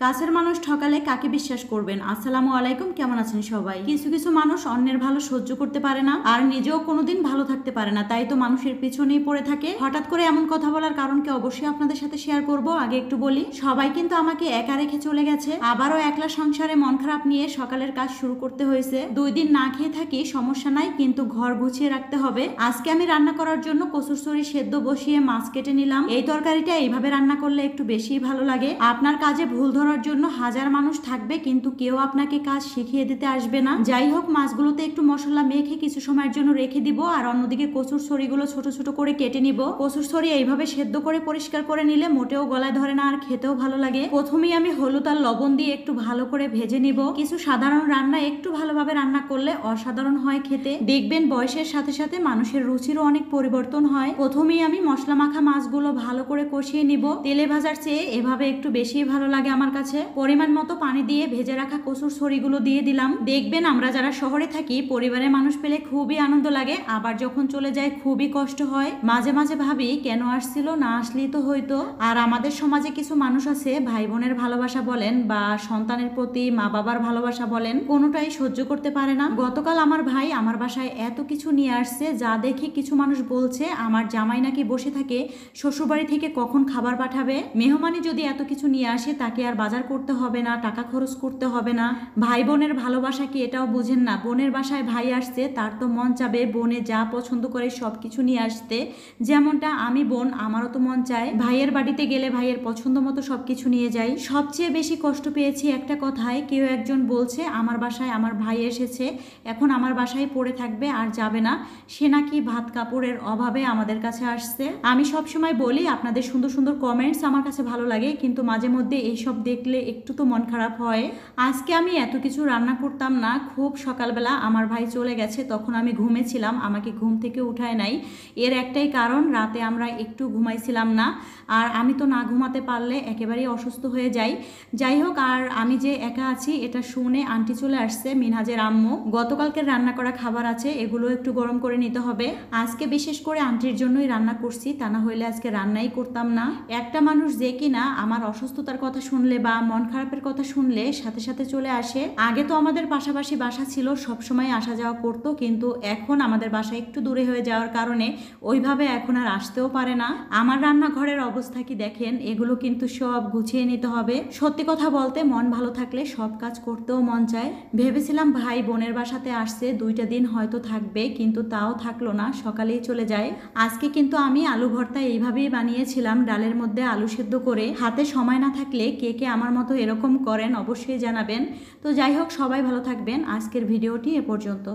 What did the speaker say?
কাছের মানুষ ঠকালে কাকে বিশ্বাস করবেন? আসসালামু আলাইকুম, কেমন আছেন সবাই? কিছু কিছু মানুষ অন্যের ভালো সহ্য করতে পারে না আর নিজেও কোনোদিন ভালো থাকতে পারে না, তাই তো মানুষের পিছনেই পড়ে থাকে। হঠাৎ করে এমন কথা বলার কারণকে অবশ্যই আপনাদের সাথে শেয়ার করব। আগে একটু বলি, সবাই কিন্তু আমাকে একা রেখে চলে গেছে, আবারও একলা সংসারে মন খারাপ নিয়ে সকালের কাজ শুরু করতে হয়েছে। 2 দিন না খেয়ে থাকি, সমস্যা নাই, কিন্তু ঘর গুছিয়ে রাখতে হবে। আজকে আমি রান্না করার জন্য কচুরছড়ি সেদ্ধ বসিয়ে মাছ কেটে নিলাম। এই তরকারিটা এইভাবে রান্না করলে একটু বেশি ভালো লাগে। আপনার কাজে ভুল ধরার জন্য হাজার মানুষ থাকবে, কিন্তু কেউ আপনাকে কাজ শিখিয়ে দিতে আসবে না। যাই হোক, মাছগুলোতে একটু মশলা মেখে কিছু সময়ের জন্য রেখে দিব, আর অন্যদিকে কচুর ছড়িগুলো ছোট ছোট করে কেটে নিব। কচুর ছড়ি এইভাবে সেদ্ধ করে পরিষ্কার করে নিলে মোটেও গলায় ধরে না আর খেতেও ভালো লাগে। প্রথমেই আমি হলুদ আর লবণ দিয়ে একটু ভালো করে ভেজে নিব। কিছু সাধারণ রান্না একটু ভালোভাবে রান্না করলে অসাধারণ হয় খেতে। দেখবেন বয়সের সাথে সাথে মানুষের রুচিরও অনেক পরিবর্তন হয়। প্রথমেই আমি মশলা মাখা মাছগুলো ভালো করে কষিয়ে নিব। তেলে ভাজার চেয়ে এভাবে একটু বেশি ভালো লাগে আমার কাছে। পরিমাণ মতো পানি দিয়ে ভেজে রাখা কচুর ছড়িগুলো দিয়ে দিলাম। দেখবেন আমরা যারা শহরে থাকি, পরিবারের মানুষ পেলে খুবই আনন্দ লাগে, আবার যখন চলে যায় খুবই কষ্ট হয়। মাঝে মাঝে ভাবি কেন আসছিল, না আসলেই তো হইতো। আর আমাদের সমাজে কিছু মানুষ আছে, ভাই বোনের ভালোবাসা বলেন বা সন্তানের প্রতি মা বাবার ভালোবাসা বলেন, কোনোটাই সহ্য করতে পারে না। গতকাল আমার ভাই আমার বাসায় এত কিছু নিয়ে আসছে, যা দেখে কিছু মানুষ বলছে আমার জামাই নাকি বসে থাকে শ্বশুরবাড়ি থেকে কখন খাবার পাঠাবে। মেহমানি যদি এত কিছু নিয়ে আসে, তাকে আর বাজার করতে হবে না, টাকা খরচ করতে হবে না। ভাই বোনের ভালোবাসা কি এটাও বুঝেন না? বোনের বাসায় ভাই আসছে, তার তো মন চাবে বোনে যা পছন্দ করে সবকিছু নিয়ে আসতে। যেমনটা আমি বোন, আমারও তো মন চায় ভাইয়ের বাড়িতে গেলে ভাইয়ের পছন্দ মতো সবকিছু নিয়ে যাই। সবচেয়ে বেশি কষ্ট পেয়েছি একটা কথায়, কেউ একজন বলছে আমার বাসায় আমার ভাই এসেছে, এখন আমার বাসায় পড়ে থাকবে আর যাবে না, সে নাকি ভাত কাপড়ের অভাবে আমাদের কাছে আসছে। আমি সবসময় বলি আপনাদের সুন্দর সুন্দর কমেন্টস আমার কাছে ভালো লাগে, কিন্তু মাঝে মধ্যে এইসব দেখলে একটু তো মন খারাপ হয়। আজকে আমি এত কিছু রান্না করতাম না, খুব সকালবেলা আমার ভাই চলে গেছে, তখন আমি ঘুমেছিলাম, আমাকে ঘুম থেকে উঠায় নাই। এর একটাই কারণ, রাতে আমরা একটু ঘুমাইছিলাম না, আর আমি তো না ঘুমাতে পারলে একেবারেই অসুস্থ হয়ে যাই। যাই হোক, আর আমি যে একা আছি এটা শুনে আন্টি চলে আসছে, মিনহাজের আম্মু। গতকালকে রান্না করা খাবার আছে, এগুলো একটু গরম করে নিতে হবে। আজকে বিশেষ করে আন্টির জন্যই রান্না করছি, তা না হইলে আজকে রান্নাই করতাম না। একটা মানুষ যে কিনা আমার অসুস্থতার কথা শুনলে বা মন খারাপের কথা শুনলে সাথে সাথে চলে আসে। আগে তো আমাদের পাশাপাশি বাসা ছিল, সবসময় আসা যাওয়া করতো, কিন্তু এখন আমাদের বাসা একটু দূরে হয়ে যাওয়ার কারণে ওইভাবে এখন আর আসতেও পারে না। আমার রান্নাঘরের অবস্থা কি দেখেন, এগুলো কিন্তু সব গুছিয়ে নিতে হবে। সত্যি কথা বলতে, মন ভালো থাকলে সব কাজ করতেও মন চায়। ভেবেছিলাম ভাই বোনের বাসাতে আসছে, 2টা দিন হয়তো থাকবে, কিন্তু তাও থাকলো না, সকালেই চলে যায়। আজকে কিন্তু আমি আলু ভর্তা এইভাবেই বানিয়েছিলাম, ডালের মধ্যে আলু সেদ্ধ করে। হাতে সময় না থাকলে কে কে আমার মতো এরকম করেন অবশ্যই জানাবেন। তো যাই হোক, সবাই ভালো থাকবেন। আজকের ভিডিওটি এ পর্যন্ত।